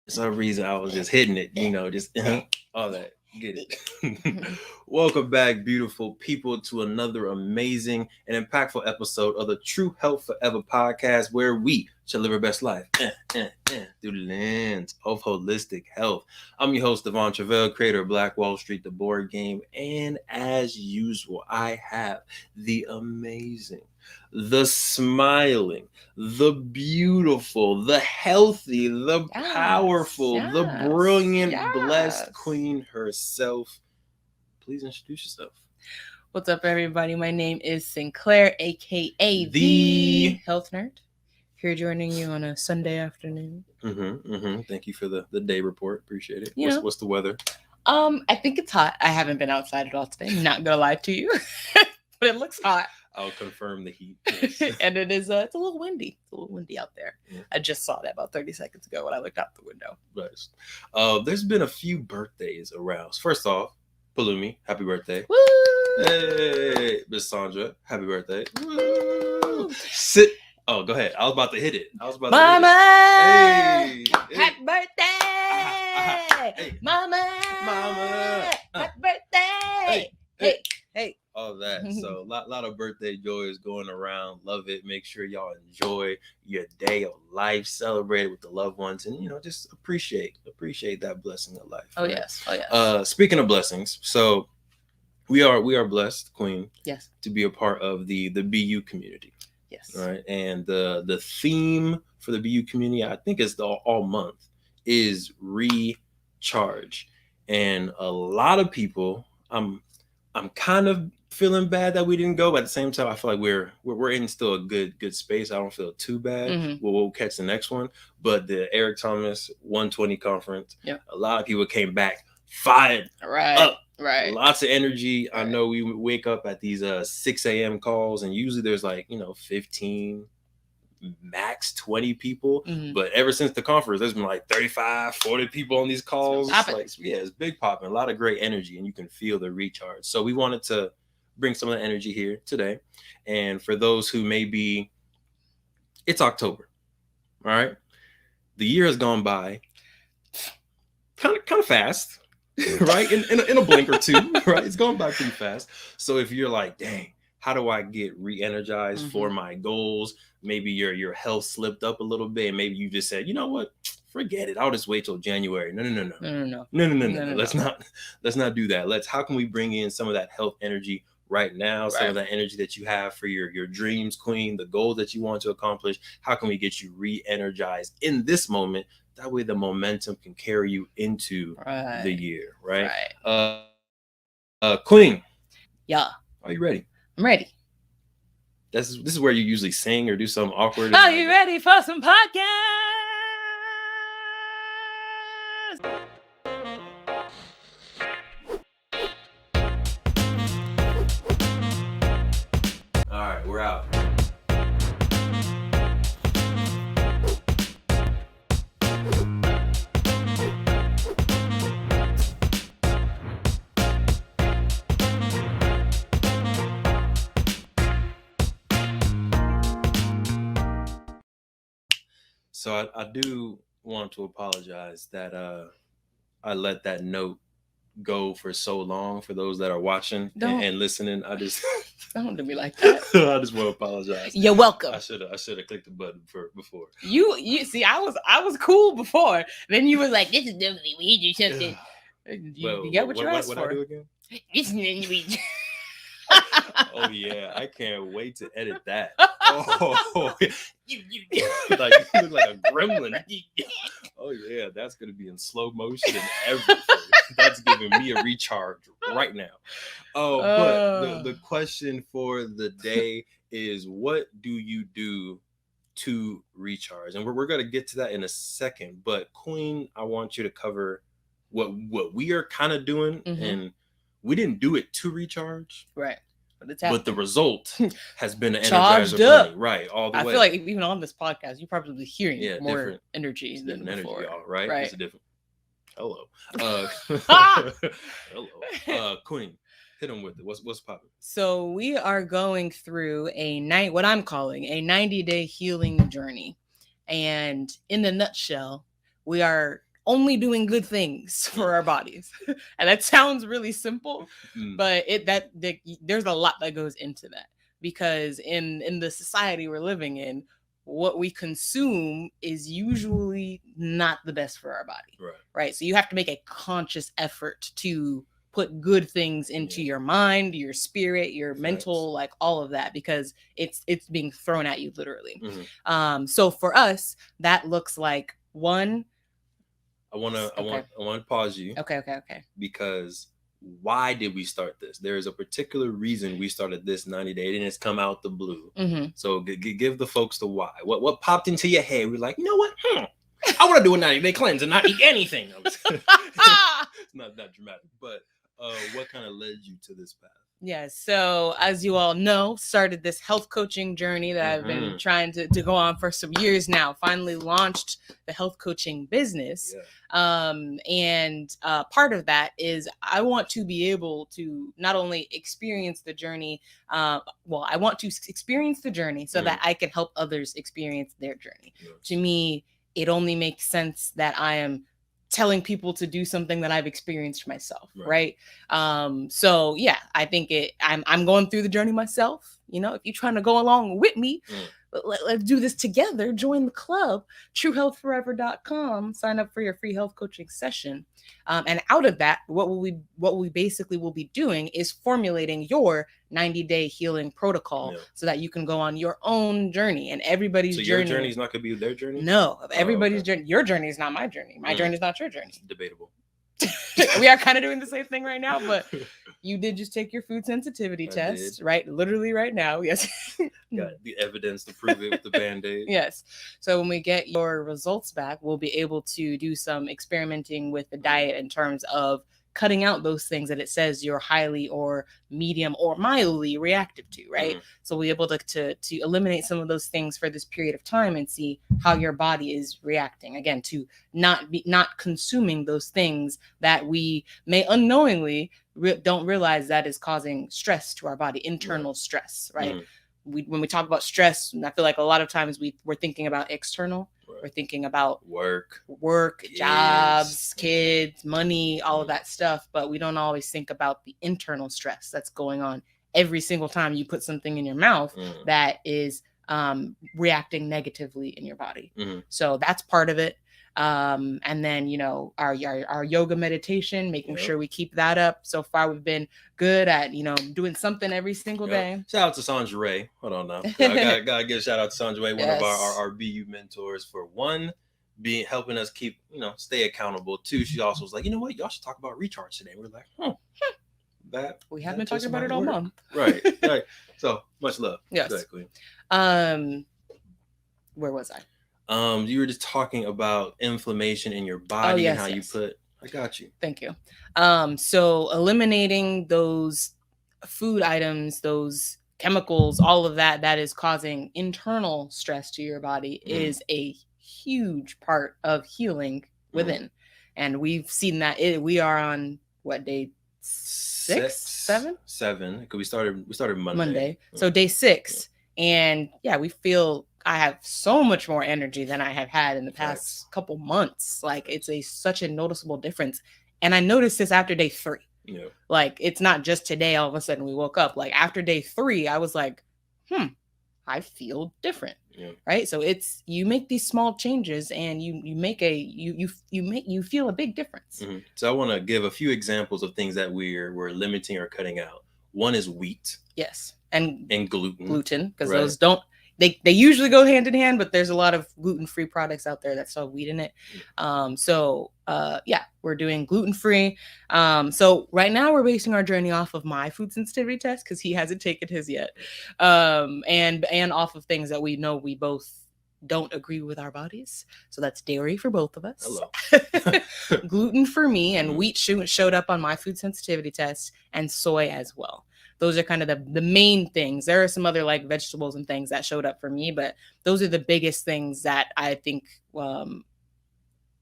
some reason I was just hitting it, just all that. Get it. Welcome back, beautiful people, to another amazing and impactful episode of the True Health Forever podcast, where we shall live our best life through the lens of holistic health. I'm your host, Devon Travell, creator of Black Wall Street, the board game, and as usual, I have the amazing, the smiling, the beautiful, the healthy, the powerful, the brilliant, blessed queen herself. Please introduce yourself. What's up, everybody? My name is Sinclair, aka the Health Nerd. Here joining you on a Sunday afternoon. Thank you for the day report. Appreciate it. What's the weather? I think it's hot. I haven't been outside at all today. I'm not gonna lie to you, but it looks hot. I'll confirm the heat. Yes. And it is. It's a little windy. It's a little windy out there. Yeah. I just saw that about 30 seconds ago when I looked out the window. Nice. There's been a few birthdays around. First off, Palumi, happy birthday. Woo! Hey, Miss Sandra, happy birthday. Woo! Oh, go ahead. I was about to hit it. Mama! Hey, happy birthday! Hey. Mama! Happy birthday! Hey. All that. So a lot of birthday joys going around. Love it. Make sure y'all enjoy your day of life. Celebrate it with the loved ones, and just appreciate that blessing of life. Oh, right? Yes. Speaking of blessings, so we are blessed, Queen. Yes. To be a part of the BU community. Yes. Right. And the theme for the BU community, I think it's all month, is recharge. And a lot of people, I'm kind of feeling bad that we didn't go, but at the same time, I feel like we're in still a good space. I don't feel too bad. Mm-hmm. We'll catch the next one. But the Eric Thomas 120 conference, a lot of people came back fired up. Right. Lots of energy. Right. I know we wake up at these 6 a.m. calls, and usually there's 15, max 20 people. Mm-hmm. But ever since the conference, there's been 35, 40 people on these calls. It's big popping. A lot of great energy, and you can feel the recharge. So we wanted to bring some of the energy here today. And for those who it's October. All right. The year has gone by kind of fast. Right? In a blink or two, right? It's going by pretty fast. So if you're like, dang, how do I get re-energized for my goals? Maybe your health slipped up a little bit, and maybe you just said, you know what? Forget it. I'll just wait till January. No. Let's not do that. How can we bring in some of that health energy right now? Some of that energy that you have for your dreams, Queen, the goals that you want to accomplish. How can we get you re-energized in this moment? That way the momentum can carry you into the year, right? Queen. Yeah. Are you ready? I'm ready. This is where you usually sing or do something awkward. Are you ready for some podcast? All right, we're out. So I do want to apologize that I let that note go for so long. For those that are watching and listening, I just don't do me like that. I just want to apologize. You're welcome. I should have clicked the button before. You see, I was cool before. Then you was like, "This is definitely we do something." You get what you asked for. What I do again? This is Oh yeah, I can't wait to edit that. Oh, you look like a gremlin. Oh yeah, that's gonna be in slow motion and everything. That's giving me a recharge right now. But the question for the day is, what do you do to recharge? And we're gonna get to that in a second. But Queen, I want you to cover what we are kind of doing, and we didn't do it to recharge, right? But the result has been an charged up, right? All the way. I feel like even on this podcast, you're probably hearing more different energy than before, y'all, right? It's a different. Hello, hello, Queen. Hit them with it. What's popping? So we are going through what I'm calling a 90-day healing journey, and in the nutshell, we are only doing good things for our bodies. And that sounds really simple, but there's a lot that goes into that, because in the society we're living in, what we consume is usually not the best for our body. Right. So you have to make a conscious effort to put good things into your mind, your spirit, your mental, like all of that, because it's being thrown at you literally. So for us, that looks like one. I want to pause you. Okay. Because why did we start this? There is a particular reason we started this 90 day, and it's come out the blue. So give the folks the why. What popped into your head? We're like, you know what? I want to do a 90-day cleanse and not eat anything. It's not that dramatic, but what kind of led you to this path? Yeah, so as you all know, started this health coaching journey that I've been trying to go on for some years now. Finally launched the health coaching business. And part of that is I want to be able to not only experience the journey, I want to experience the journey so that I can help others experience their journey. To me, it only makes sense that I am telling people to do something that I've experienced myself. Right. So yeah, I think I'm going through the journey myself. You know, if you're trying to go along with me, let's do this together. Join the club, truehealthforever.com, sign up for your free health coaching session. And out of that, what we basically will be doing is formulating your 90-day healing protocol so that you can go on your own journey, and everybody's journey. So your journey is not going to be their journey? No, everybody's journey. Your journey is not my journey. My journey is not your journey. It's debatable. We are kind of doing the same thing right now, but you did just take your food sensitivity test, right? Literally right now. Yes. Got the evidence to prove it with the Band-Aid. Yes. So when we get your results back, we'll be able to do some experimenting with the diet in terms of cutting out those things that it says you're highly or medium or mildly reactive to, right? So we'll be able to eliminate some of those things for this period of time and see how your body is reacting, again, to not consuming those things that we may unknowingly don't realize that is causing stress to our body, internal stress, right? When we talk about stress, I feel like a lot of times we're thinking about external. We're thinking about work, jobs, kids, money, all of that stuff. But we don't always think about the internal stress that's going on every single time you put something in your mouth that is reacting negatively in your body. So that's part of it. And then, you know, our yoga meditation, making sure we keep that up. So far, we've been good at, you know, doing something every single day. Shout out to Sandra Ray. Hold on now. I gotta give a shout out to Sandra Ray, one of our BU mentors, for one, helping us keep, you know, stay accountable. Two, she also was like, you know what, y'all should talk about recharge today. We're like, that we have been talking about it all month. Right. So much love. Yes. Exactly. Where was I? You were just talking about inflammation in your body and how you put. I got you. Thank you. So eliminating those food items, those chemicals, all of that is causing internal stress to your body is a huge part of healing within. And we've seen that we are on what, day 7? Because we started Monday. So day 6. And yeah, we feel I have so much more energy than I have had in the past couple months. Like it's such a noticeable difference. And I noticed this after day 3. Like it's not just today, all of a sudden we woke up. Like after day 3, I was like, I feel different. Right. So you make these small changes and you feel a big difference. So I want to give a few examples of things that we're limiting or cutting out. One is wheat. Yes. And gluten, because those don't. They usually go hand in hand, but there's a lot of gluten-free products out there that still have wheat in it. We're doing gluten-free. So right now we're basing our journey off of my food sensitivity test because he hasn't taken his yet. And off of things that we know we both don't agree with our bodies. So that's dairy for both of us. Hello. Gluten for me, and wheat showed up on my food sensitivity test, and soy as well. Those are kind of the main things. There are some other like vegetables and things that showed up for me, but those are the biggest things that I think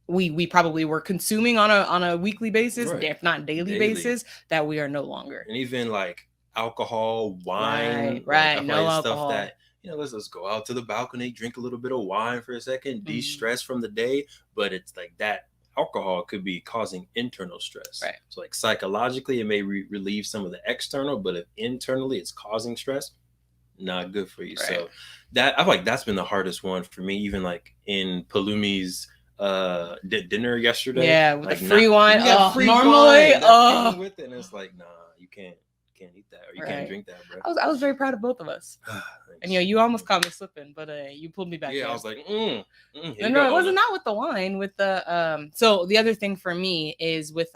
we probably were consuming on a weekly basis, if not daily basis, that we are no longer. And even like alcohol, wine, right? No alcohol. Stuff that, you know, let's go out to the balcony, drink a little bit of wine for a second, de-stress from the day. But it's like that alcohol could be causing internal stress. Right. So like psychologically, it may relieve some of the external, but if internally it's causing stress, not good for you. Right. So that I feel like that's been the hardest one for me. Even like in Palumi's dinner yesterday. Yeah, with like the free wine. Normally, with it, and it's like, nah, you can't eat that, or you Right. can't drink that, bro. I was very proud of both of us. And you almost caught me slipping, but you pulled me back. Yeah, in. I was like, no, it wasn't not with the wine. With the so the other thing for me is with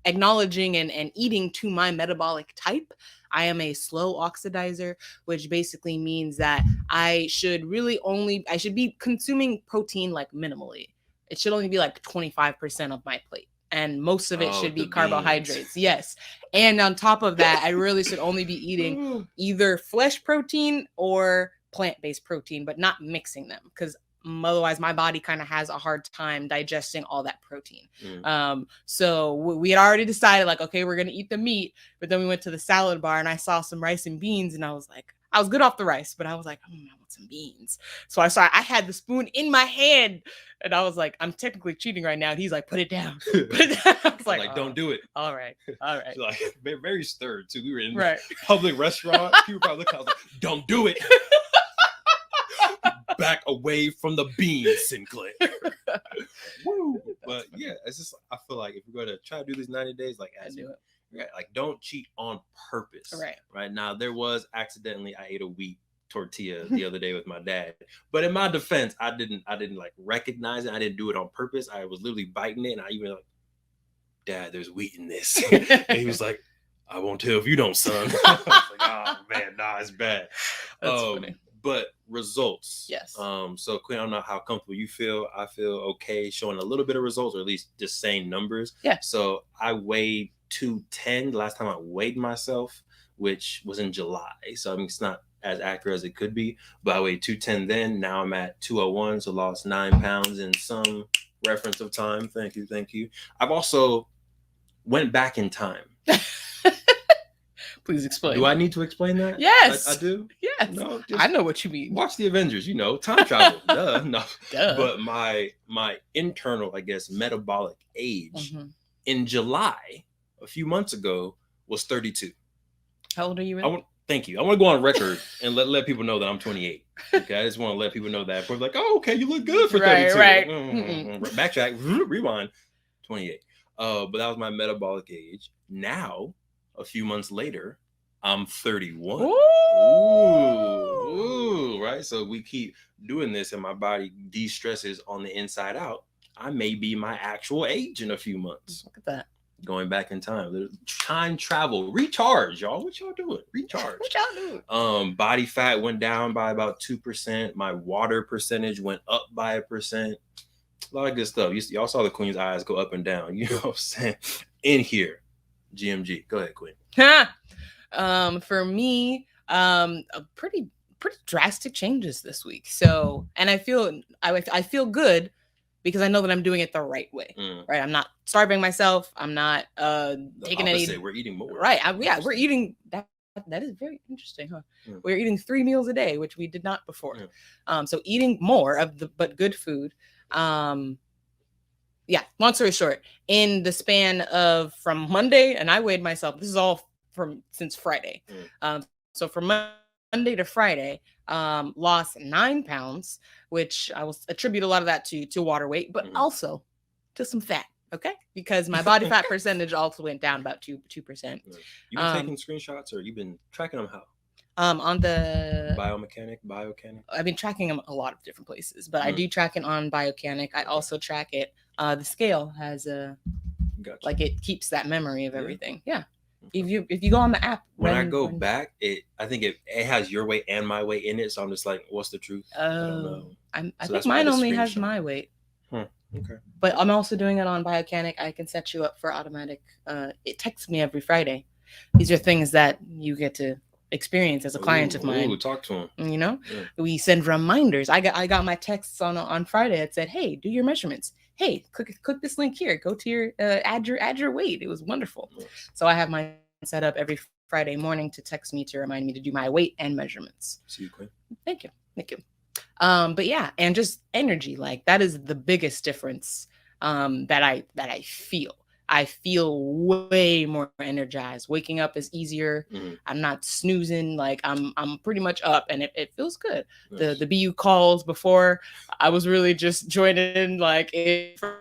acknowledging and eating to my metabolic type. I am a slow oxidizer, which basically means that I should be consuming protein like minimally. It should only be like 25% of my plate. And most of it should be carbohydrates. Yes. And on top of that, I really should only be eating either flesh protein or plant-based protein, but not mixing them, because otherwise my body kind of has a hard time digesting all that protein. So we had already decided, like, okay, we're going to eat the meat, but then we went to the salad bar and I saw some rice and beans, and I was like, I was good off the rice, but I was like, I want some beans. So I had the spoon in my hand, and I was like, I'm technically cheating right now. And he's like, put it down. Put it down. I was like, don't do it. All right. Like very stirred too. We were in a public restaurant. People probably look. I was like, don't do it. Back away from the beans, Sinclair. Woo. But yeah, it's just, I feel like if we're going to try to do these 90 days, like, don't cheat on purpose. Right now, there was accidentally, I ate a wheat tortilla the other day with my dad, but in my defense, I didn't like recognize it. I didn't do it on purpose. I was literally biting it, and I even like, Dad, there's wheat in this. And he was like, I won't tell if you don't, son. I was like, oh man, nah, it's bad. That's funny. But results. Yes. So Quinn, I don't know how comfortable you feel. I feel okay showing a little bit of results, or at least just saying numbers. Yeah. So I weighed 210 the last time I weighed myself, which was in July. So I mean, it's not as accurate as it could be, but I weighed 210 then. Now I'm at 201, so lost 9 pounds in some reference of time. Thank you. I've also went back in time. Please explain. Do I need to explain that? Yes. I do? Yes. No, I know what you mean. Watch the Avengers, time travel. Duh. No. Duh. But my internal, I guess, metabolic age in July, a few months ago, was 32. How old are you? Really? Thank you. I want to go on record and let people know that I'm 28. Okay, I just want to let people know that. We're like, oh, okay, you look good for 32. Right. Backtrack, rewind, 28. But that was my metabolic age. Now, a few months later, I'm 31. Ooh, right? So we keep doing this and my body de-stresses on the inside out. I may be my actual age in a few months. Look at that. Going back in time. Time travel. Recharge, y'all. What y'all doing? Recharge. What y'all doing? Body fat went down by about 2%. My water percentage went up by 1%. A lot of good stuff. Y'all saw the Queen's eyes go up and down. You know what I'm saying? In here. GMG. Go ahead, Queen. For me, a pretty drastic changes this week. So, and I feel good because I know that I'm doing it the right way. Right? I'm not starving myself. I'm not taking any. We're eating more. Right? We're eating that. That is very interesting, huh? We're eating 3 meals a day, which we did not before. So eating more of but good food. Yeah, long story short, in the span of from Monday, and I weighed myself, this is all since Friday. So from Monday to Friday, lost 9 pounds, which I will attribute a lot of that to water weight, but also to some fat. Okay, because my body fat percentage also went down about 2%. You've been taking screenshots, or you've been tracking them how? On the Biomechanic. I've been tracking them a lot of different places, but I do track it on Biomechanic. I also track it. The scale has like it keeps that memory of everything. Yeah. If you go on the app, when I go back, I think it has your weight and my weight in it. So I'm just like, what's the truth? I don't know. I think mine only has my weight. Okay. But I'm also doing it on Biomechanic. I can set you up for automatic. It texts me every Friday. These are things that you get to experience as a client of mine. Talk to him. You know, we send reminders. I got my texts on Friday that said, "Hey, do your measurements. Hey, click this link here. Go to your add your weight." It was wonderful. Nice. So I have mine set up every Friday morning to text me to remind me to do my weight and measurements. See you, Quinn. Thank you. But yeah, and just energy, like that is the biggest difference that I feel. I feel way more energized. Waking up is easier. I'm not snoozing. Like I'm pretty much up, and it feels good. Nice. The BU calls before, I was really just joining like for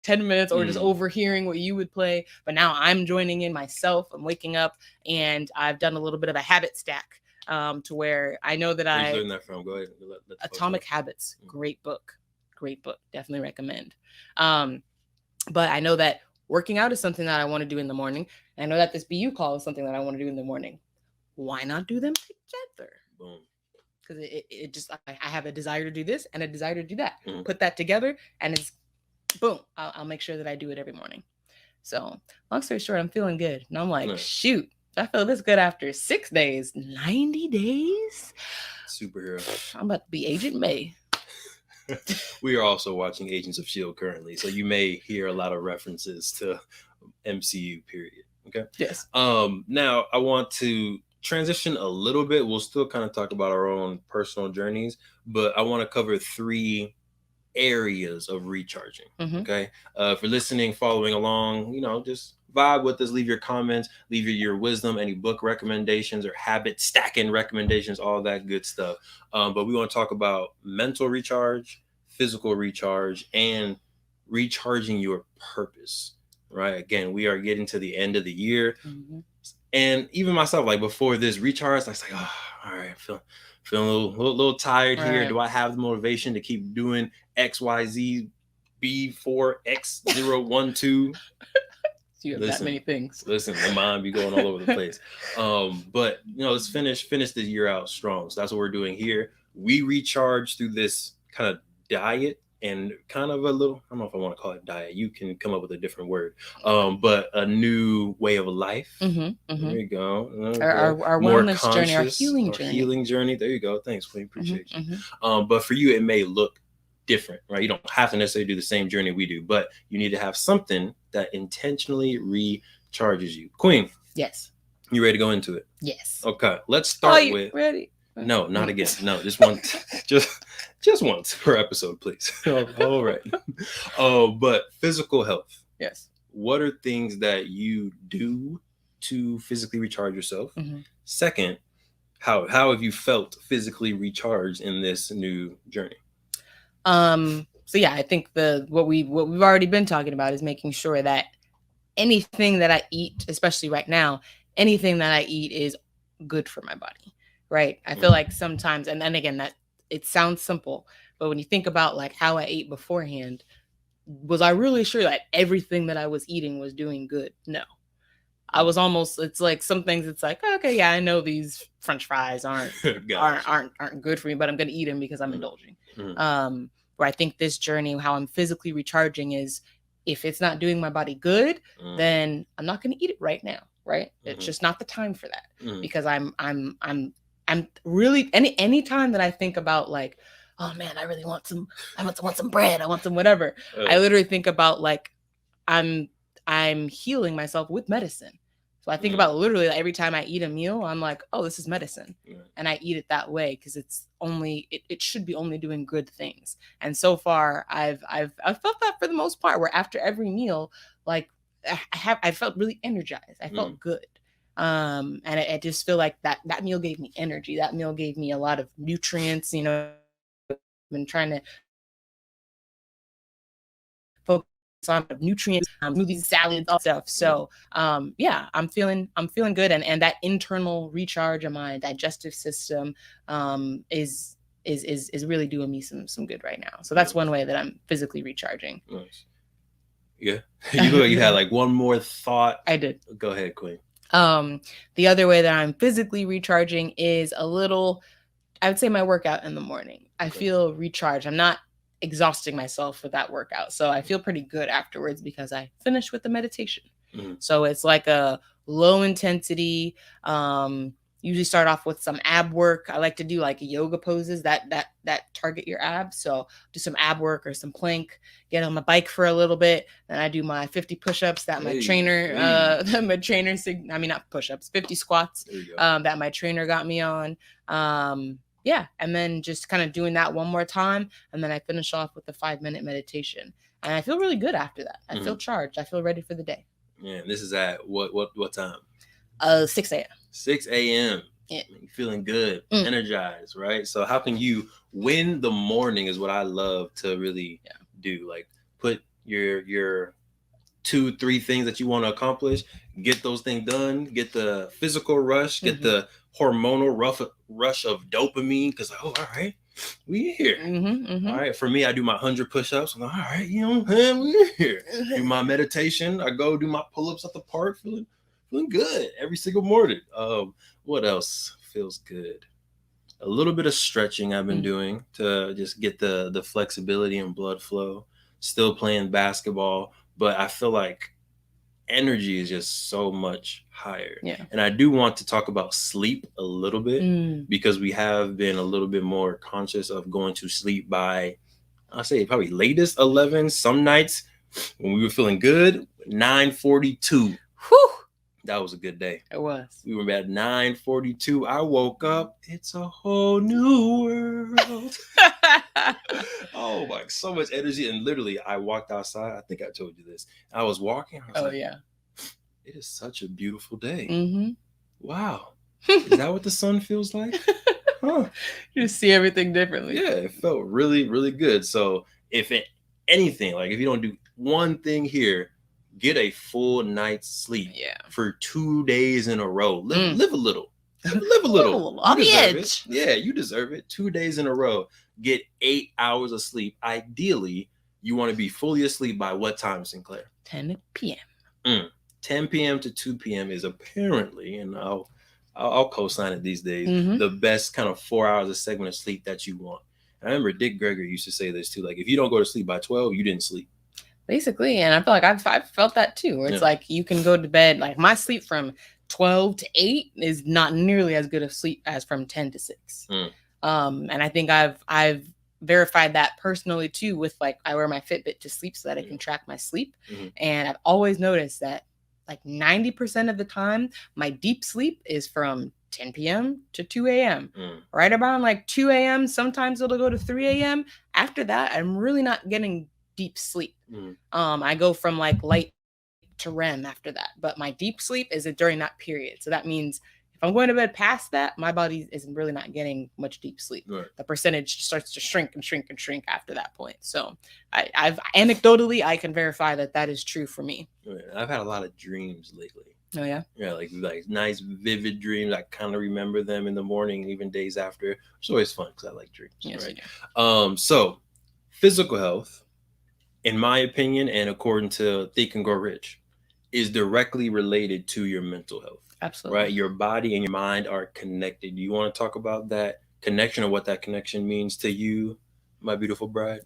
10 minutes or just overhearing what you would play. But now I'm joining in myself. I'm waking up, and I've done a little bit of a habit stack to where I know that Where'd you learn that from? Go ahead. Atomic Habits. Great book. Definitely recommend. But I know that working out is something that I want to do in the morning. And I know that this BU call is something that I want to do in the morning. Why not do them together? Boom. Because it just, I have a desire to do this and a desire to do that. Put that together, and it's boom. I'll make sure that I do it every morning. So long story short, I'm feeling good. And I'm like, shoot, I feel this good after 6 days, 90 days. Superhero. I'm about to be Agent May. We are also watching Agents of S.H.I.E.L.D. currently, so you may hear a lot of references to MCU, period. Okay? Yes. Now, I want to transition a little bit. We'll still kind of talk about our own personal journeys, but I want to cover 3 areas of recharging. Okay? If you're listening, following along, just vibe with us. Leave your comments, leave your wisdom, any book recommendations or habit stacking recommendations, all that good stuff. But we want to talk about mental recharge, physical recharge, and recharging your purpose. Right? Again, we are getting to the end of the year. And even myself, like before this recharge, I was like, oh, all right, feeling a little tired here. Do I have the motivation to keep doing XYZ B4X012? You have that many things. Listen, my mind be going all over the place. But let's finish the year out strong. So that's what we're doing here. We recharge through this kind of diet and kind of a little, I don't know if I want to call it diet. You can come up with a different word. But a new way of life. There you go. Our more wellness journey, our healing journey. There you go. Thanks, we appreciate you. But for you, it may look different, right? You don't have to necessarily do the same journey we do, but you need to have something that intentionally recharges you. Queen. Yes. You ready to go into it? Yes. Okay. Let's start with. Ready? No, not again. No, just once. just once per episode, please. All right. But physical health. Yes. What are things that you do to physically recharge yourself? Second, how have you felt physically recharged in this new journey? So yeah, I think what we've already been talking about is making sure that anything that I eat, especially right now, anything that I eat is good for my body, right? I feel like sometimes, and then again, that it sounds simple, but when you think about like how I ate beforehand, was I really sure that everything that I was eating was doing good? No. I was almost, it's like some things it's like, okay, yeah, I know these French fries aren't good for me, but I'm going to eat them because I'm indulging. Where I think this journey, how I'm physically recharging is if it's not doing my body good, then I'm not going to eat it right now. Right. It's just not the time for that because I'm really any time that I think about like, oh man, I want some bread. I want some whatever. I literally think about like, I'm healing myself with medicine. So I think about literally like, every time I eat a meal, I'm like, oh, this is medicine. And I eat it that way because it's only, it should be only doing good things. And so far I've felt that for the most part, where after every meal, like I felt really energized. I felt good. And I just feel like that meal gave me energy. That meal gave me a lot of nutrients, I've been trying to focus on nutrients, smoothies, salads, all stuff. So yeah, I'm feeling good, and that internal recharge of my digestive system is really doing me some good right now. So that's one way that I'm physically recharging. Nice. Yeah. You had like one more thought. I did. Go ahead, Queen. The other way that I'm physically recharging is I would say my workout in the morning. I feel recharged. I'm not exhausting myself with that workout. So I feel pretty good afterwards because I finished with the meditation. So it's like a low intensity, usually start off with some ab work. I like to do like yoga poses that target your abs. So do some ab work or some plank, get on my bike for a little bit. Then I do my 50 push-ups that my trainer, not push-ups, 50 squats that my trainer got me on. Yeah. And then just kind of doing that one more time. And then I finish off with the 5-minute meditation. And I feel really good after that. I feel charged. I feel ready for the day. Yeah, this is at what time? 6 a.m. 6 a.m. Yeah. Feeling good, energized, right? So how can you win the morning is what I love to really do. Like put your 2-3 things that you want to accomplish, get those things done, get the physical rush, get the hormonal rush of dopamine, because all right, we here. All right, for me, I do my 100 push-ups. I'm like, all right, you know, we're here. Do my meditation. I go do my pull-ups at the park, feeling good every single morning. What else feels good? A little bit of stretching I've been doing to just get the flexibility and blood flow. Still playing basketball, but I feel like energy is just so much higher. Yeah. And I do want to talk about sleep a little bit because we have been a little bit more conscious of going to sleep by, I'll say probably latest 11. Some nights when we were feeling good, 9:42. Whew. That was a good day. It was. We were at 9:42. I woke up. It's a whole new world. Oh my, so much energy. And literally, I walked outside. I think I told you this. I was walking. I was yeah. It is such a beautiful day. Mm-hmm. Wow. Is that what the sun feels like? Huh. You just see everything differently. Yeah, it felt really, really good. So if anything, like if you don't do one thing here, get a full night's sleep for 2 days in a row. Live a little. Live a little. On the edge. Yeah, you deserve it. 2 days in a row. Get 8 hours of sleep. Ideally, you want to be fully asleep by what time, Sinclair? 10 p.m. 10 p.m. to 2 p.m. is apparently, and I'll co-sign it these days, the best kind of 4 hours of segment of sleep that you want. I remember Dick Gregory used to say this too. Like, if you don't go to sleep by 12, you didn't sleep. Basically, and I feel like I've felt that too. Where it's like you can go to bed, like my sleep from 12 to 8 is not nearly as good of sleep as from 10 to 6. And I think I've verified that personally too with like I wear my Fitbit to sleep so that I can track my sleep. And I've always noticed that like 90% of the time, my deep sleep is from 10 p.m. to 2 a.m. Right around like 2 a.m. Sometimes it'll go to 3 a.m. After that, I'm really not getting deep sleep. I go from like light to REM after that, but my deep sleep is during that period. So that means if I'm going to bed past that, my body is really not getting much deep sleep. Right. The percentage starts to shrink and shrink and shrink after that point. So I've anecdotally, I can verify that is true for me. I've had a lot of dreams lately. Oh yeah? Yeah, like nice, vivid dreams. I kind of remember them in the morning and even days after. It's always fun because I like dreams. Yes, right? So physical health, in my opinion, and according to Think and Grow Rich, is directly related to your mental health. Absolutely. Right? Your body and your mind are connected. Do you want to talk about that connection or what that connection means to you, my beautiful bride?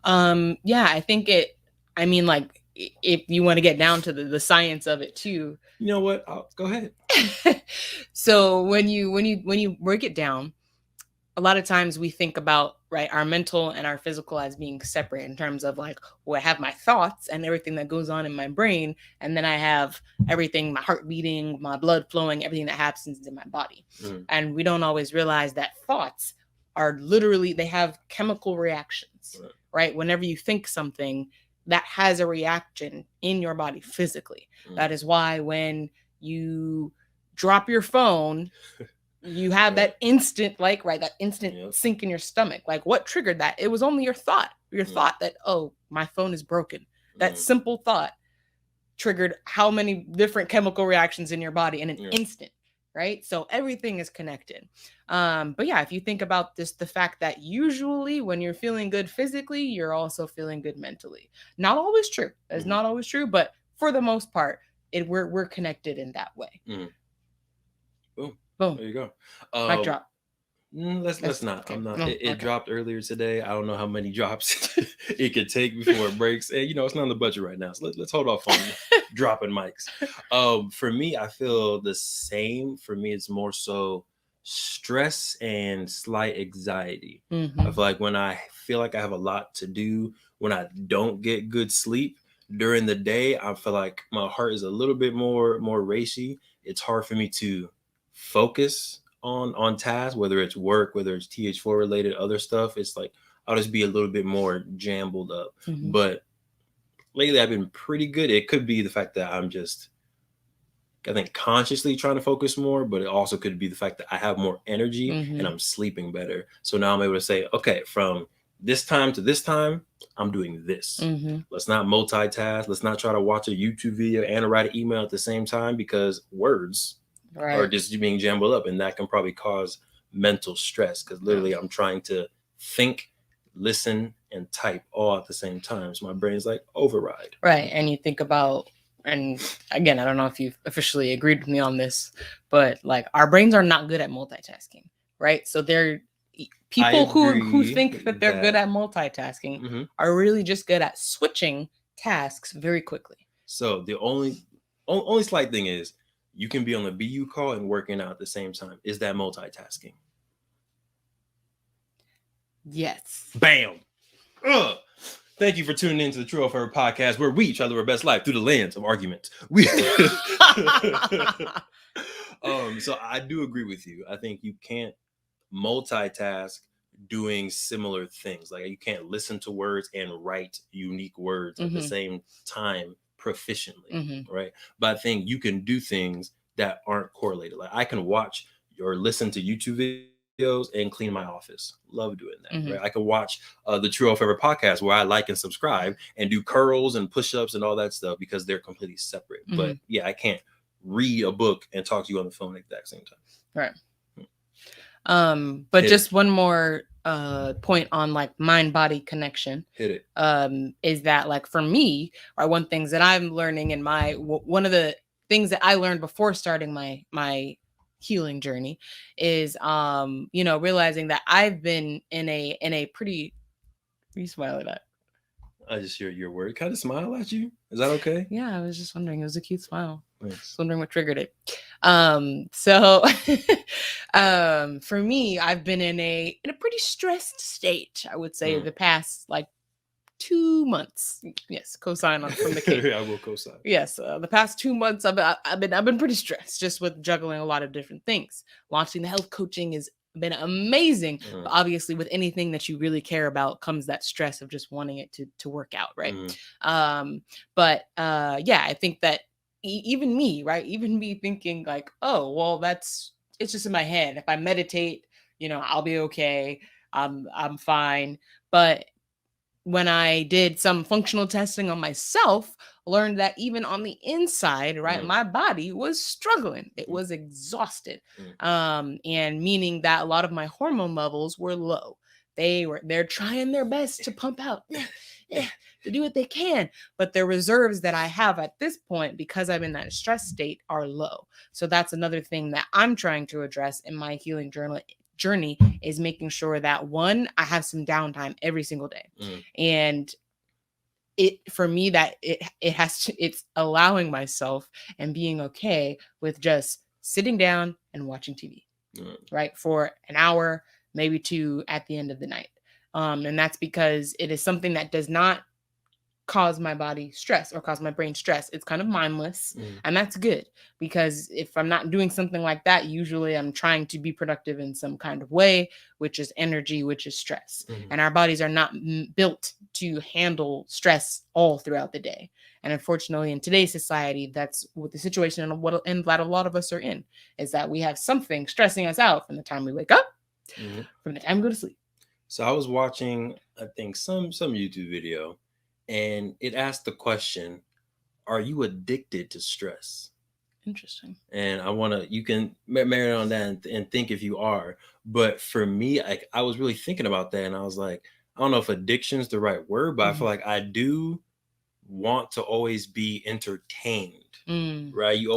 Yeah, I think like if you want to get down to the science of it too. You know what? Go ahead. So when you break it down, a lot of times we think about our mental and our physical as being separate in terms of like, well, I have my thoughts and everything that goes on in my brain, and then I have everything, my heart beating, my blood flowing, everything that happens in my body. And we don't always realize that thoughts are literally, they have chemical reactions, right? Whenever you think something, that has a reaction in your body physically. That is why when you drop your phone, you have that instant, that instant sink in your stomach. Like, what triggered that? It was only your thought that, oh, my phone is broken. That simple thought triggered how many different chemical reactions in your body in an instant, right? So everything is connected. But yeah, if you think about this, the fact that usually when you're feeling good physically, you're also feeling good mentally. Not always true. That's not always true, but for the most part, we're connected in that way. Boom. There you go. Mic drop. Let's not. Okay. I'm not. No, It dropped earlier today. I don't know how many drops it could take before it breaks. And it's not on the budget right now. So let's hold off on dropping mics. For me, I feel the same. For me, it's more so stress and slight anxiety. I feel like when I feel like I have a lot to do, when I don't get good sleep during the day, I feel like my heart is a little bit more racy. It's hard for me to focus on tasks, whether it's work, whether it's TH4 related, other stuff. It's like I'll just be a little bit more jumbled up. But lately I've been pretty good. It could be the fact that I'm just, I think, consciously trying to focus more, but it also could be the fact that I have more energy and I'm sleeping better. So now I'm able to say, okay, from this time to this time, I'm doing this. Let's not multitask. Let's not try to watch a YouTube video and write an email at the same time, because words are just being jumbled up, and that can probably cause mental stress, because literally I'm trying to think, listen, and type all at the same time. So my brain's like override. Right. And you think about, and again, I don't know if you've officially agreed with me on this, but like our brains are not good at multitasking, right? So they're people who think that they're good at multitasking are really just good at switching tasks very quickly. So the only slight thing is you can be on the BU call and working out at the same time. Is that multitasking? Yes. Bam. Ugh. Thank you for tuning in to the True or Forever podcast, where we try to live our best life through the lens of arguments. So I do agree with you. I think you can't multitask doing similar things. Like you can't listen to words and write unique words at the same time proficiently, right? But I think you can do things that aren't correlated. Like I can watch or listen to YouTube videos and clean my office. Love doing that, right? I can watch the True or Forever podcast, where I like and subscribe and do curls and push-ups and all that stuff, because they're completely separate. But yeah, I can't read a book and talk to you on the phone at the exact same time. Right. But just one more point on like mind-body connection. Hit it. Is that like for me, or one things that I'm learning in my one of the things that I learned before starting my healing journey is realizing that I've been in a pretty, you smile at that. I just hear your word kind of smile at you. Is that okay? Yeah, I was just wondering. It was a cute smile. Thanks. Just wondering what triggered it. So for me, I've been in a pretty stressed state, I would say, the past like 2 months. Yes, cosign on from the king. I will cosign. Yes, the past 2 months I've been pretty stressed, just with juggling a lot of different things. Launching the health coaching has been amazing. But obviously, with anything that you really care about comes that stress of just wanting it to work out, right? Yeah, I think that even me, right? Even me thinking like, oh, well, it's just in my head. If I meditate, I'll be okay. I'm fine. But when I did some functional testing on myself, learned that even on the inside, right, my body was struggling. It was exhausted. And meaning that a lot of my hormone levels were low. They're trying their best to pump out, to do what they can, but the reserves that I have at this point, because I'm in that stress state, are low. So that's another thing that I'm trying to address in my healing journey is making sure that, one, I have some downtime every single day. And for me, that it's allowing myself and being okay with just sitting down and watching TV, right, for an hour, maybe 2 at the end of the night. And that's because it is something that does not cause my body stress or cause my brain stress. It's kind of mindless, and that's good, because if I'm not doing something like that, usually I'm trying to be productive in some kind of way, which is energy, which is stress. And our bodies are not built to handle stress all throughout the day. And unfortunately, in today's society, that's what the situation and that a lot of us are in, is that we have something stressing us out from the time we wake up, from the time we go to sleep. So I was watching, I think, some YouTube video, and it asked the question, are you addicted to stress? Interesting. And you can marinate on that and think if you are. But for me, I was really thinking about that, and I was like, I don't know if addiction is the right word, but I feel like I do want to always be entertained, right? You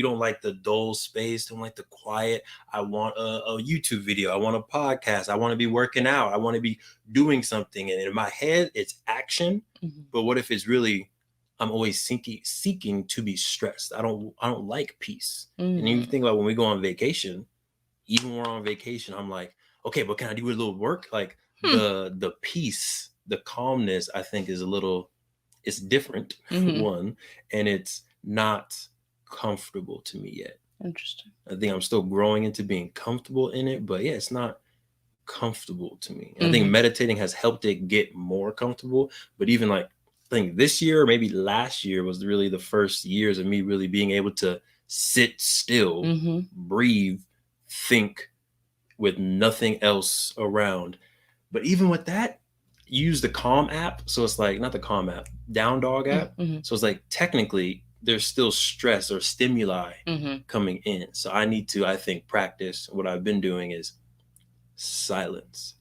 don't like the dull space, don't like the quiet. I want a YouTube video, I want a podcast, I want to be working out, I want to be doing something, and in my head it's action. But what if it's really, I'm always seeking to be stressed? I don't like peace. And you think about when we go on vacation, even when we're on vacation, I'm like, okay, but can I do a little work? Like the peace, the calmness, I think is it's different, one, and it's not comfortable to me yet. Interesting. I think I'm still growing into being comfortable in it, but yeah, it's not comfortable to me. I think meditating has helped it get more comfortable, but even like think this year or maybe last year was really the first years of me really being able to sit still, breathe, think with nothing else around. But even with that, use the Calm app. So it's like, not the Calm app, Down Dog app. So it's like technically there's still stress or stimuli coming in. So I need to, I think, practice. What I've been doing is silence,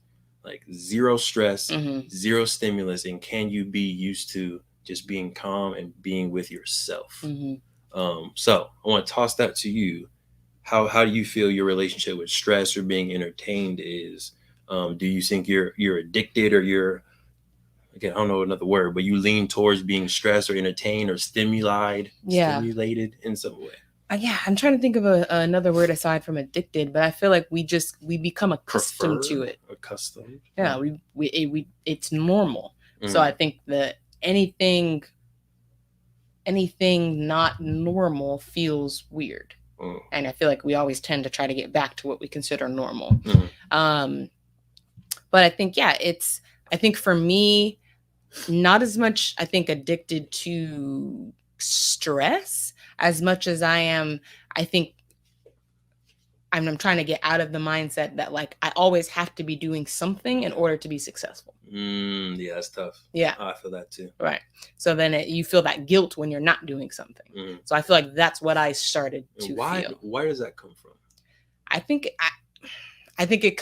like zero stress, zero stimulus. And can you be used to just being calm and being with yourself? So I want to toss that to you. How do you feel your relationship with stress or being entertained is? Do you think you're addicted, or you're, again, I don't know another word, but you lean towards being stressed or entertained or stimulated in some way? Yeah, I'm trying to think of another word aside from addicted, but I feel like we become accustomed to it. Accustomed. Yeah, we it's normal. So I think that anything not normal feels weird. And I feel like we always tend to try to get back to what we consider normal. But I think, I think for me, not as much, I think, addicted to stress as much as I think I'm trying to get out of the mindset that like I always have to be doing something in order to be successful. Yeah, that's tough. Yeah. I feel that too. Right. So then you feel that guilt when you're not doing something. So I feel like that's what I started to feel. Why does that come from? I think it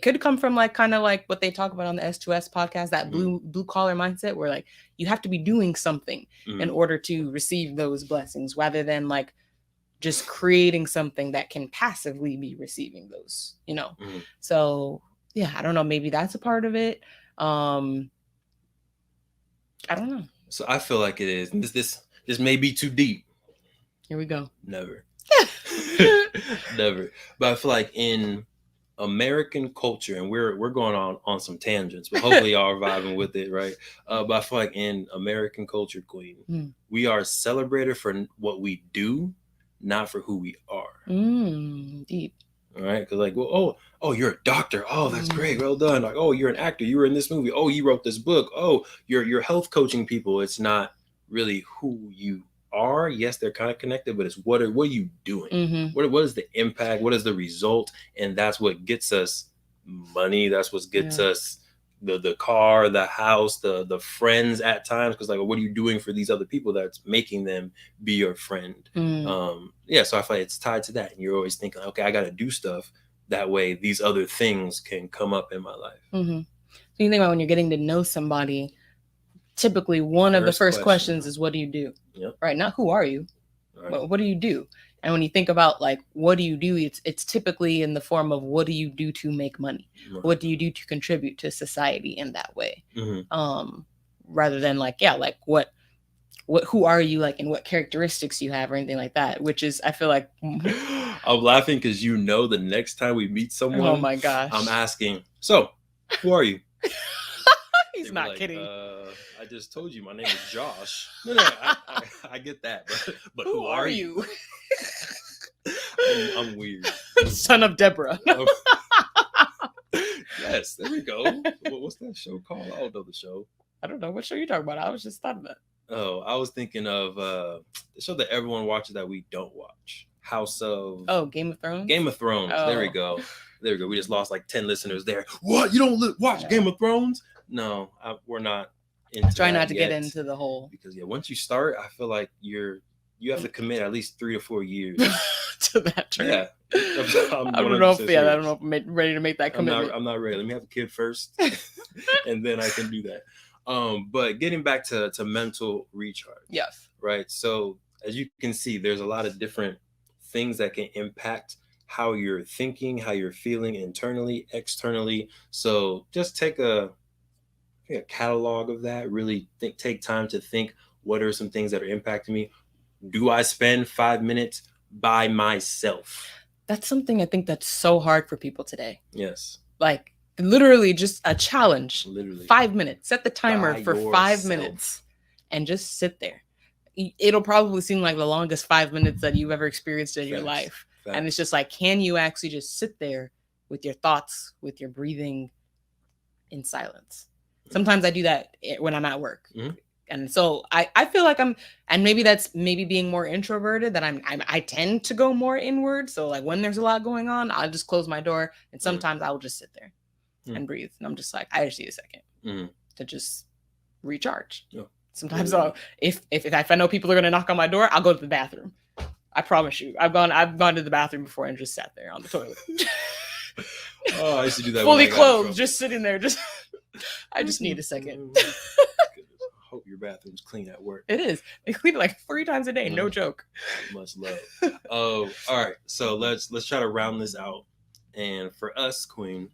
could come from like kind of like what they talk about on the S2S podcast, that blue collar mindset where like you have to be doing something in order to receive those blessings, rather than like just creating something that can passively be receiving those, So yeah, I don't know. Maybe that's a part of it. I don't know. So I feel like it is. This may be too deep. Here we go. Never. Never. But I feel like in American culture, and we're going on some tangents, but hopefully y'all are vibing with it, right? But I feel like in American culture, Queen, we are celebrated for what we do, not for who we are. Deep. All right, because like, well, oh, you're a doctor. Oh, that's great. Well done. Like, oh, you're an actor. You were in this movie. Oh, you wrote this book. Oh, you're health coaching people. It's not really who you are. Yes, they're kind of connected, but it's what are you doing? What is the impact? What is the result? And that's what gets us money. That's what gets us the car, the house, the friends at times. Because like, what are you doing for these other people that's making them be your friend? So I feel like it's tied to that. And you're always thinking, okay, I got to do stuff. That way these other things can come up in my life. So you think about when you're getting to know somebody, typically one of the first questions is, what do you do? Right? Not who are you, but what do you do? And when you think about like, what do you do? It's typically in the form of, what do you do to make money? What do you do to contribute to society in that way? Rather than like, like what, who are you, like, and what characteristics you have or anything like that, which is, I feel like I'm laughing because the next time we meet someone, oh my gosh, I'm asking, so who are you? He's not like, kidding. I just told you my name is Josh. No, I get that, but who are you? I'm weird. Son of Deborah. Yes, there we go. What's that show called? I don't know the show. I don't know what show you're talking about. I was just thought of that. Oh, I was thinking of the show that everyone watches that we don't watch. Game of Thrones? Game of Thrones. Oh. There we go. We just lost like 10 listeners there. What? You don't watch Game of Thrones? No, we're not into Try not to get into the whole. Because once you start, I feel like you have to commit at least 3 to 4 years to that trend. Yeah. I don't know if I'm ready to make that commitment. I'm not ready. Let me have a kid first, and then I can do that. But getting back to mental recharge. Yes. Right. So as you can see, there's a lot of different things that can impact how you're thinking, how you're feeling internally, externally. So just take a catalog of that. Really take time to think, what are some things that are impacting me? Do I spend 5 minutes by myself? That's something I think that's so hard for people today. Yes. Like literally just a challenge. Literally. 5 minutes. Set the timer for 5 minutes and just sit there. It'll probably seem like the longest 5 minutes that you've ever experienced in your life. And it's just like, can you actually just sit there with your thoughts, with your breathing in silence? Sometimes I do that when I'm at work. And so I feel like and maybe that's being more introverted, that I tend to go more inward. So like when there's a lot going on, I'll just close my door, and sometimes I'll just sit there and breathe. And I'm just like, I just need a second to just recharge. Yeah. Sometimes if I know people are gonna knock on my door, I'll go to the bathroom. I promise you, I've gone to the bathroom before and just sat there on the toilet. Oh, I used to do that. Fully clothed, just sitting there. I just need a second. I hope your bathroom's clean at work. It is. They clean it like 3 times a day. No joke. Much love. Oh, all right. So let's try to round this out. And for us, Queen,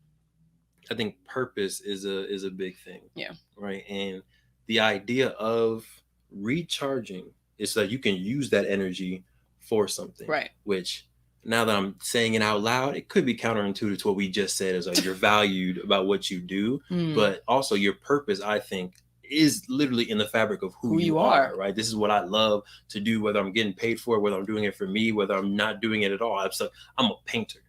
I think purpose is a big thing. Yeah. Right. And the idea of recharging is so that you can use that energy for something. Right. Which, now that I'm saying it out loud, it could be counterintuitive to what we just said, is like you're valued about what you do, but also your purpose, I think, is literally in the fabric of who you are, right? This is what I love to do, whether I'm getting paid for it, whether I'm doing it for me, whether I'm not doing it at all. I'm a painter,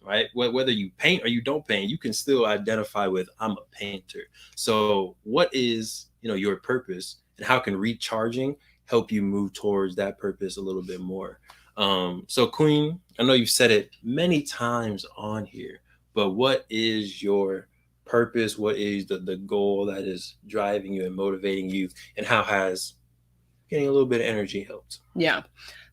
right? Whether you paint or you don't paint, you can still identify with, I'm a painter. So what is, your purpose, and how can recharging help you move towards that purpose a little bit more? So Queen, I know you've said it many times on here, but what is your purpose? What is the goal that is driving you and motivating you, and how has getting a little bit of energy helped? Yeah.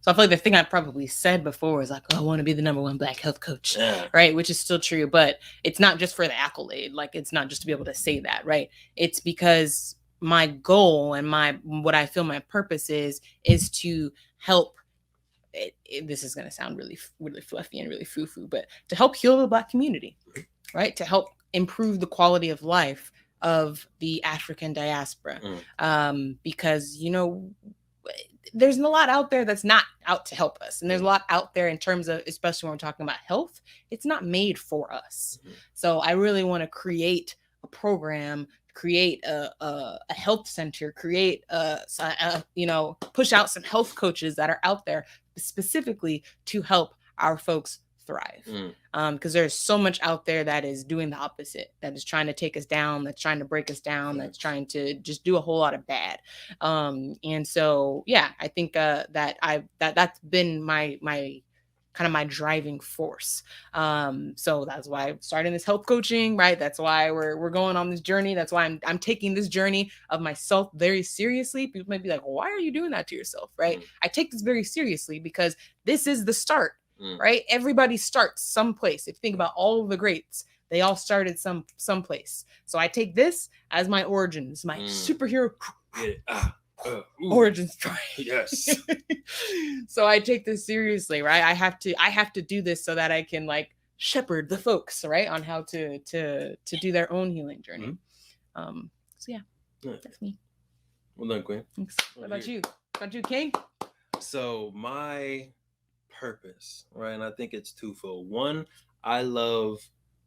So I feel like the thing I probably said before was like, I want to be the #1 Black health coach, right? Which is still true, but it's not just for the accolade. Like, it's not just to be able to say that, right? It's because my goal and what I feel my purpose is to help. This is going to sound really, really fluffy and really foo-foo, but to help heal the Black community, right? To help improve the quality of life of the African diaspora. Because, there's a lot out there that's not out to help us. And there's a lot out there in terms of, especially when we're talking about health, it's not made for us. So I really want to create a program, create a health center, create push out some health coaches that are out there specifically to help our folks thrive. Because there's so much out there that is doing the opposite, that is trying to take us down, that's trying to break us down, that's trying to just do a whole lot of bad. And so, yeah, I think that's been my kind of my driving force. So that's why I'm starting this health coaching, right? That's why we're going on this journey. That's why I'm taking this journey of myself very seriously. People might be like, well, why are you doing that to yourself, right? I take this very seriously because this is the start, right? Everybody starts someplace. If you think about all of the greats, they all started someplace. So I take this as my origins, my superhero origin story. Yes. So I take this seriously, right? I have to do this so that I can like shepherd the folks, right, on how to do their own healing journey. So yeah, that's me. Well done, Queen. Thanks. What about you? King? So my purpose, right, and I think it's twofold. One, I love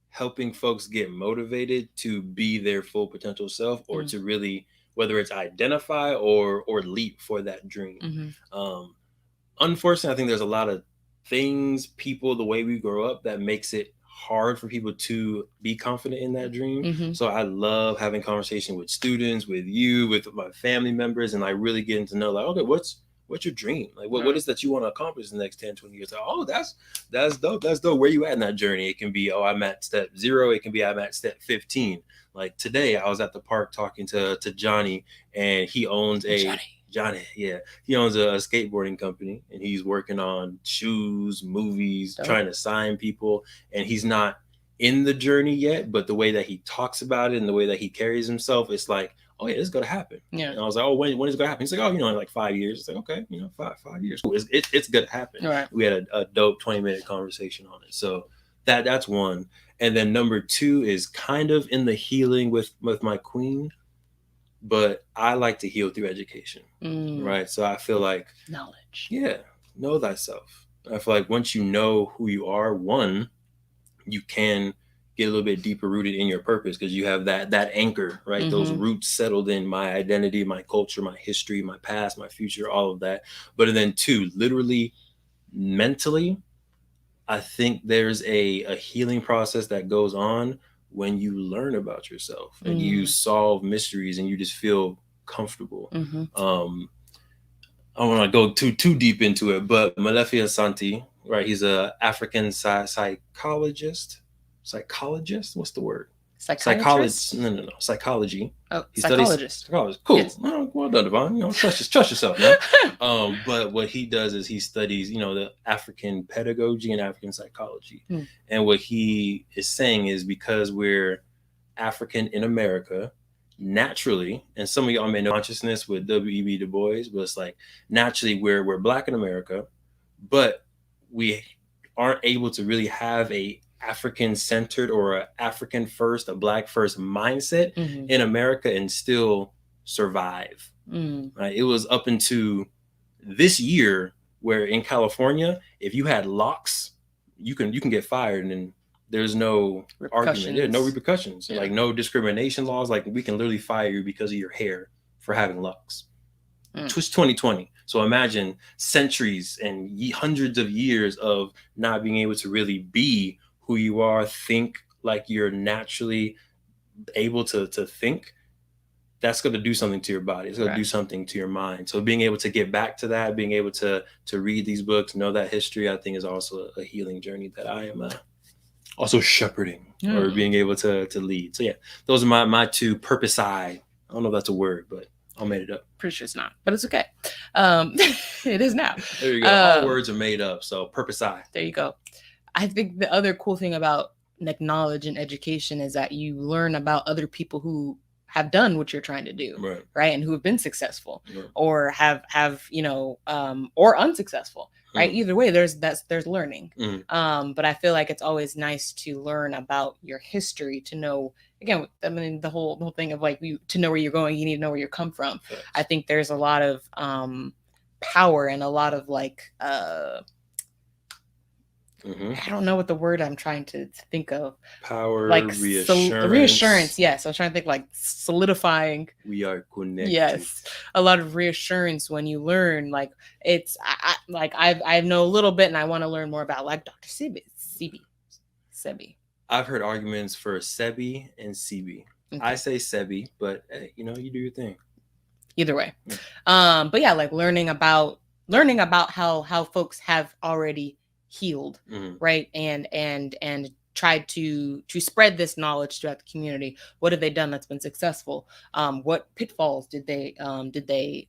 helping folks get motivated to be their full potential self, or to really, whether it's identify or leap for that dream. Unfortunately, I think there's a lot of things, people, the way we grow up, that makes it hard for people to be confident in that dream. So I love having conversation with students, with you, with my family members, and like really getting to know, like, okay, what's your dream? Like, what is that you want to accomplish in the next 10, 20 years? Like, oh, that's dope. That's dope. Where you at in that journey? It can be, oh, I'm at step 0. It can be, I'm at step 15. Like today, I was at the park talking to Johnny, and he owns Johnny, yeah. He owns a skateboarding company, and he's working on shoes, movies, trying to sign people. And he's not in the journey yet, but the way that he talks about it and the way that he carries himself, it's like, oh yeah, it's going to happen. Yeah. And I was like, oh, when is it going to happen? He's like, oh, in like 5 years. It's like, okay, 5 years. Cool. It's going to happen. Right. We had a dope 20-minute conversation on it. So that's one. And then number 2 is kind of in the healing with my queen, but I like to heal through education, right? So I feel like knowledge. Yeah, know thyself. I feel like once you know who you are, one, you can get a little bit deeper rooted in your purpose because you have that anchor, right? Those roots settled in my identity, my culture, my history, my past, my future, all of that. But then 2, literally, mentally, I think there's a healing process that goes on when you learn about yourself and you solve mysteries and you just feel comfortable. Mm-hmm. I don't want to go too deep into it, but Malefia Santi, right? He's a African psychologist. Psychologist? What's the word? Psychiatrist? No. Psychology. Oh, He studies psychologist. psychology. Cool. Yes. Well done, Devon. Trust yourself, man. But what he does is he studies, the African pedagogy and African psychology. Mm. And what he is saying is because we're African in America, naturally, and some of y'all may know consciousness with W.E.B. Du Bois, but it's like naturally we're Black in America, but we aren't able to really have a African centered or a African first, a Black first mindset Mm-hmm. in America and still survive. Mm. Right? It was up into this year where in California, if you had locks, you can get fired and there's no argument. There's no repercussions. Yeah. Like no discrimination laws. Like we can literally fire you because of your hair for having locks. It's 2020. So imagine centuries and hundreds of years of not being able to really be who you are, think like you're naturally able to think. That's going to do something to your body. It's going to do something to your mind. So being able to get back to that, being able to read these books, know that history, I think is also a healing journey that I am also shepherding or being able to lead. So yeah, those are my two purpose I don't know if that's a word, but I made it up. Pretty sure it's not, but it's okay. It is now. There you go. All words are made up. So purpose I. There you go. I think the other cool thing about like knowledge and education is that you learn about other people who have done what you're trying to do, right? And who have been successful or have or unsuccessful, right? Either way, there's learning. But I feel like it's always nice to learn about your history, to know, again, I mean, the whole thing of like, to know where you're going, you need to know where you come from. Yes. I think there's a lot of power and a lot of like, I don't know what the word I'm trying to think of. Power, like reassurance. Reassurance, yes. I was trying to think like solidifying. We are connected. Yes, a lot of reassurance when you learn. Like it's, I know a little bit, and I want to learn more about like Dr. Sebi. I've heard arguments for Sebi and Sebi. Okay. I say Sebi, but hey, you do your thing. Either way, but yeah, like learning about how folks have already healed, right, and tried to spread this knowledge throughout the community. What have they done that's been successful? What pitfalls did they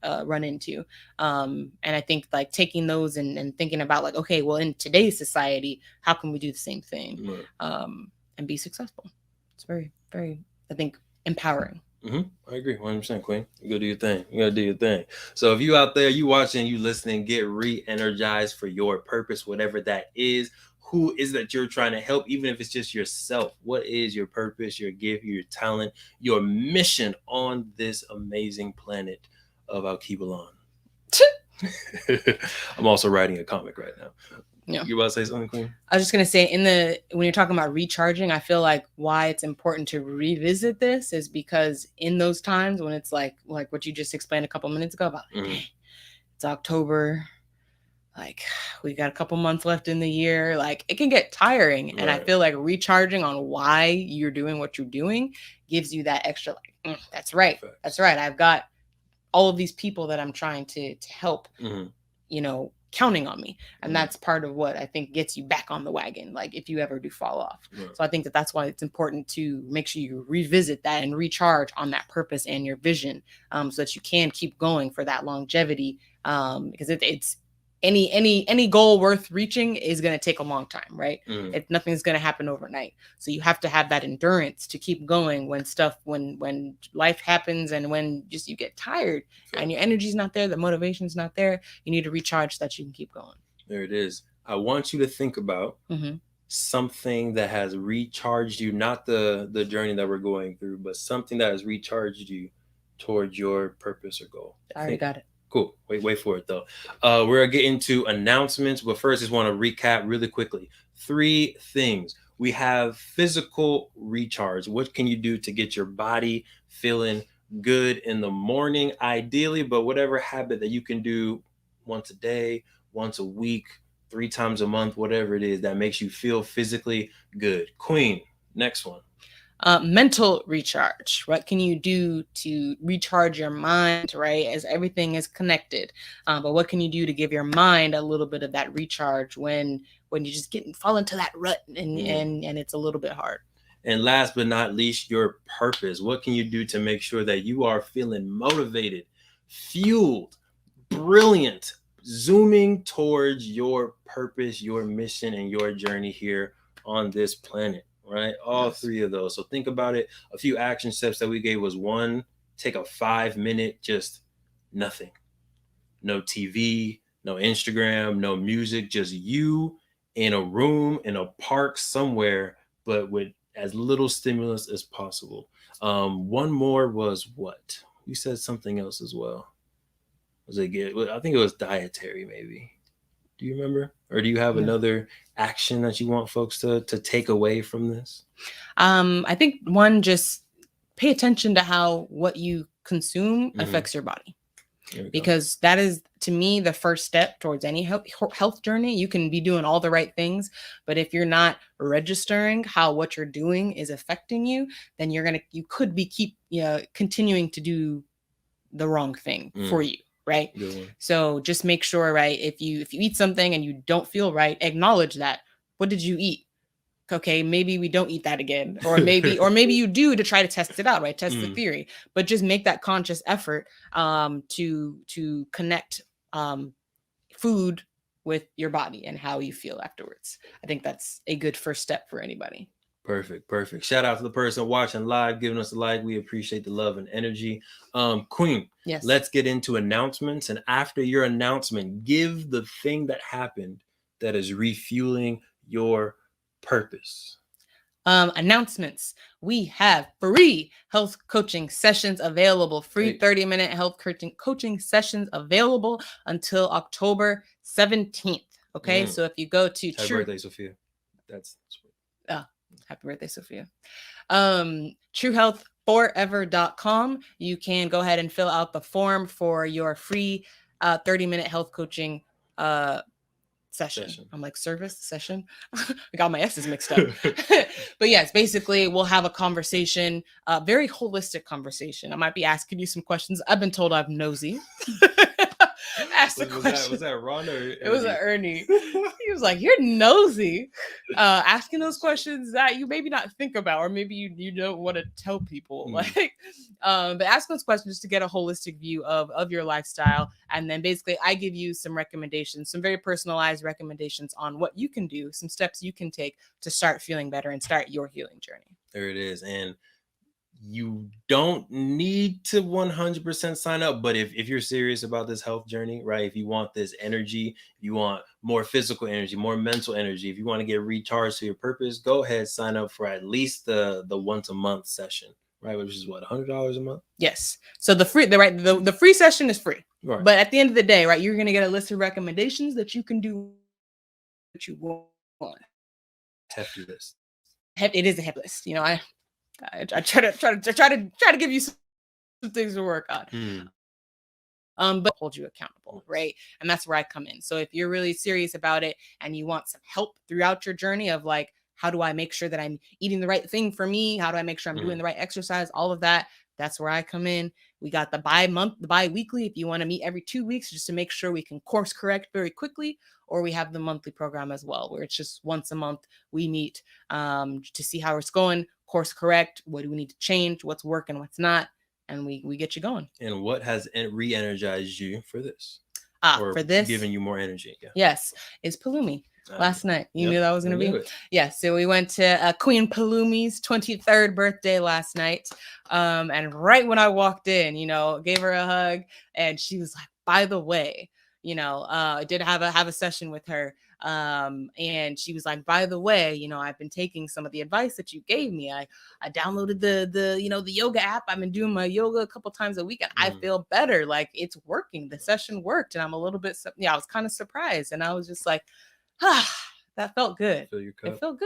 run into? And I think like taking those and thinking about like, okay, well, in today's society, how can we do the same thing and be successful? It's very, very, I think, empowering. I agree 100%, Queen. You gotta do your thing. You gotta do your thing. So if you out there, you watching, you listening, get re-energized for your purpose, whatever that is. Who is that you're trying to help, even if it's just yourself? What is your purpose, your gift, your talent, your mission on this amazing planet of Alkebalon? I'm also writing a comic right now. Yeah. You about to say something, Queen? I was just gonna say, when you're talking about recharging, I feel like why it's important to revisit this is because in those times when it's like what you just explained a couple minutes ago about it's October, like we got a couple months left in the year, like it can get tiring. Right. And I feel like recharging on why you're doing what you're doing gives you that extra like, that's right. Facts. That's right. I've got all of these people that I'm trying to help, counting on me. And that's part of what I think gets you back on the wagon, like if you ever do fall off. So I think that's why it's important to make sure you revisit that and recharge on that purpose and your vision, so that you can keep going for that longevity, because it's any goal worth reaching is going to take a long time, right? Nothing's going to happen overnight. So you have to have that endurance to keep going when life happens and when just you get tired and your energy's not there, the motivation's not there. You need to recharge so that you can keep going. There it is. I want you to think about something that has recharged you, not the journey that we're going through, but something that has recharged you towards your purpose or goal. I already got it. Cool. Wait for it though. We're gonna get into announcements, but first, just want to recap really quickly. 3 things. We have physical recharge. What can you do to get your body feeling good in the morning, ideally, but whatever habit that you can do once a day, once a week, 3 times a month, whatever it is that makes you feel physically good. Queen, next one. Mental recharge. What can you do to recharge your mind, right? As everything is connected. But what can you do to give your mind a little bit of that recharge when you just fall into that rut and it's a little bit hard. And last but not least, your purpose. What can you do to make sure that you are feeling motivated, fueled, brilliant, zooming towards your purpose, your mission, and your journey here on this planet, right? All three of those. So think about it. A few action steps that we gave was one, take a 5-minute, just nothing. No TV, no Instagram, no music, just you in a room, in a park somewhere, but with as little stimulus as possible. One more was what? You said something else as well. Was it good? I think it was dietary, maybe. Do you remember? Or do you have another action that you want folks to take away from this? I think one, just pay attention to how what you consume affects your body. Because that is, to me, the first step towards any health journey. You can be doing all the right things, but if you're not registering how what you're doing is affecting you, then you could be continuing to do the wrong thing for you, right? So just make sure, right, if you eat something and you don't feel right, acknowledge that. What did you eat? Okay, maybe we don't eat that again, or maybe you do, to try to test it out, right? Test the theory, but just make that conscious effort to connect food with your body and how you feel afterwards. I think that's a good first step for anybody. Perfect. Shout out to the person watching live, giving us a like. We appreciate the love and energy. Queen, yes. Let's get into announcements. And after your announcement, give the thing that happened that is refueling your purpose. Announcements. We have free health coaching sessions available, free 30-minute health coaching sessions available until October 17th. Okay, so if you go to Happy birthday, Sophia. That's sweet. Happy birthday, Sophia. TrueHealthForever.com. You can go ahead and fill out the form for your free 30-minute health coaching session. I'm like, service session. I got my S's mixed up. But yes, basically we'll have a conversation, a very holistic conversation. I might be asking you some questions. I've been told I'm nosy. Ask the question. Was that Ron or Ernie? It was Ernie. He was like, "You're nosy," asking those questions that you maybe not think about, or maybe you don't want to tell people. But ask those questions to get a holistic view of your lifestyle, and then basically I give you some recommendations, some very personalized recommendations on what you can do, some steps you can take to start feeling better and start your healing journey. There it is, and you don't need to 100% sign up, but if you're serious about this health journey, right, if you want this energy, you want more physical energy, more mental energy, if you want to get recharged to your purpose, go ahead, sign up for at least the once a month session, right, which is what, $100 a month? Yes. So the free session is free, right, but at the end of the day, right, you're going to get a list of recommendations that you can do what you want. Hefty list. It is a hefty list. I try to give you some things to work on. But hold you accountable, right? And that's where I come in. So if you're really serious about it and you want some help throughout your journey of like, how do I make sure that I'm eating the right thing for me? How do I make sure I'm doing the right exercise? All of that. That's where I come in. We got the bi-weekly, if you want to meet every 2 weeks, just to make sure we can course correct very quickly. Or we have the monthly program as well, where it's just once a month we meet to see how it's going, course correct, what do we need to change, what's working, what's not, and we get you going. And what has re-energized you for this? For this, giving you more energy. Yeah. Yes, is Palumi. Last night, you knew that was going to be. Yeah, so we went to Queen Palumi's 23rd birthday last night, and right when I walked in, gave her a hug, and she was like, "By the way, I did have a session with her, and she was like, by the way, I've been taking some of the advice that you gave me. I downloaded the yoga app. I've been doing my yoga a couple times a week, and I feel better. Like, it's working. The session worked, and I'm a little bit, I was kind of surprised, and I was just like, that felt good. Fill your cup. It felt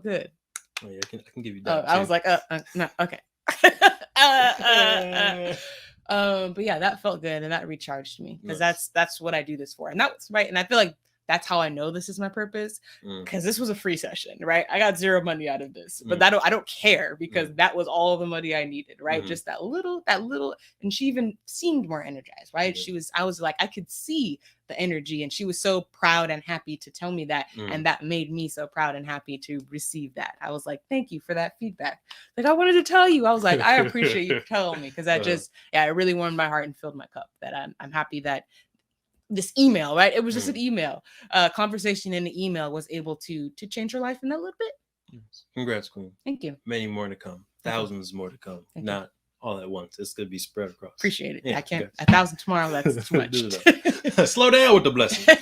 good. Oh yeah, I can give you that. I was like, no, okay. But yeah, that felt good, and that recharged me, because that's what I do this for, and that was right. And I feel like that's how I know this is my purpose, because this was a free session, right? I got zero money out of this, but I don't care, because that was all the money I needed, right? Just that little, and she even seemed more energized, right? I was like, I could see the energy, and she was so proud and happy to tell me that, and that made me so proud and happy to receive that. I was like, thank you for that feedback. Like, I wanted to tell you, I was like, I appreciate you telling me, because that just, it really warmed my heart and filled my cup, that I'm happy that this email, right? It was just an email, conversation in the email was able to change her life in that little bit. Congrats, Queen. Thank you. Many more to come. Thousands more to come. Not all at once. It's going to be spread across. Appreciate it. I can't. 1,000 tomorrow. That's too much. Slow down with the blessing.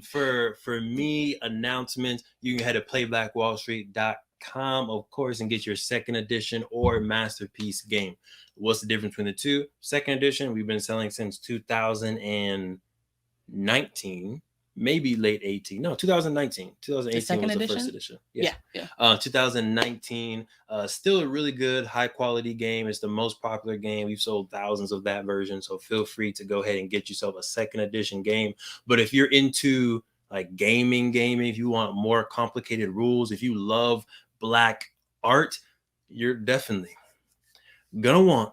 For me, announcements, you can head to playblackwallstreet.com, of course, and get your second edition or masterpiece game. What's the difference between the two? Second edition, we've been selling since 2019, maybe late 18. No, 2019. 2018 was the first edition. Yeah. 2019, still a really good, high quality game. It's the most popular game. We've sold thousands of that version. So feel free to go ahead and get yourself a second edition game. But if you're into like gaming, if you want more complicated rules, if you love Black art, you're definitely gonna want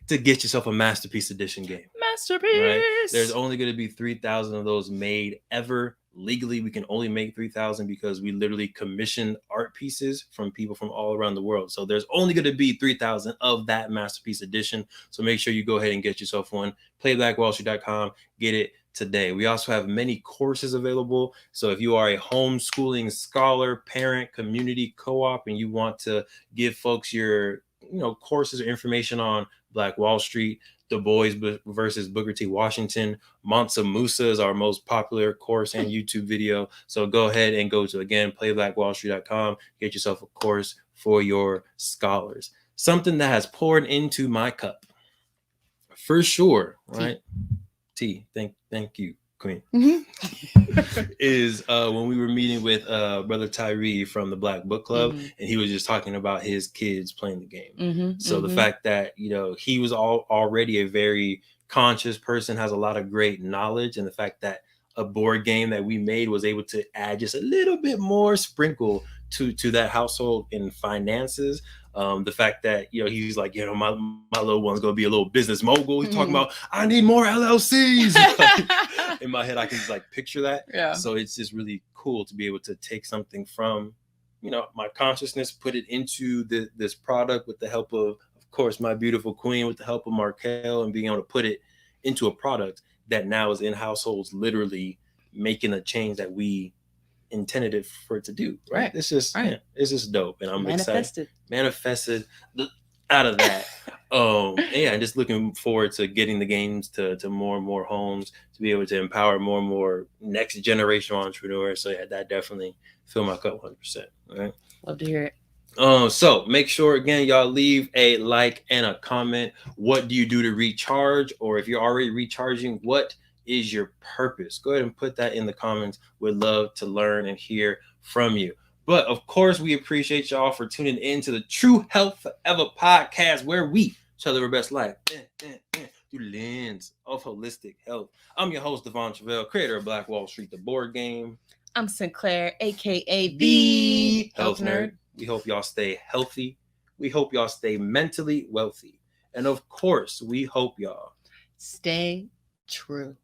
to get yourself a masterpiece edition game. Masterpiece. Right? There's only going to be 3,000 of those made ever. Legally, we can only make 3,000 because we literally commission art pieces from people from all around the world. So there's only going to be 3,000 of that masterpiece edition. So make sure you go ahead and get yourself one. Playblackwallstreet.com. Get it today. We also have many courses available. So if you are a homeschooling scholar, parent, community co-op, and you want to give folks your courses or information on Black Wall Street, Du Bois versus Booker T. Washington, Mansa Musa is our most popular course and YouTube video. So go ahead and go to, again, playblackwallstreet.com. Get yourself a course for your scholars. Something that has poured into my cup, for sure, right? T. Thank you, Queen. Is when we were meeting with Brother Tyree from the Black Book Club, and he was just talking about his kids playing the game. So the fact that he was already a very conscious person, has a lot of great knowledge, and the fact that a board game that we made was able to add just a little bit more sprinkle to that household in finances. The fact that he's like, my little one's gonna be a little business mogul. He's talking about, I need more LLCs. In my head, I can just like picture that. Yeah. So it's just really cool to be able to take something from my consciousness, put it into this product with the help of course, my beautiful Queen, with the help of Markel, and being able to put it into a product that now is in households, literally making a change that we intended it for it to do. Right. It's just it's just dope, and I'm excited. Manifested out of that. And just looking forward to getting the games to more and more homes, to be able to empower more and more next generation entrepreneurs. So that definitely fill my cup 100%. Right. Love to hear it. So make sure, again, y'all leave a like and a comment. What do you do to recharge? Or if you're already recharging, what is your purpose? Go ahead and put that in the comments. We'd love to learn and hear from you. But of course, we appreciate y'all for tuning in to the True Health Forever podcast, where we shall live our best life through the lens of holistic health. I'm your host, Devon Travell, creator of Black Wall Street, the board game. I'm Sinclair, aka the Health Nerd. We hope y'all stay healthy. We hope y'all stay mentally wealthy. And of course, we hope y'all stay true.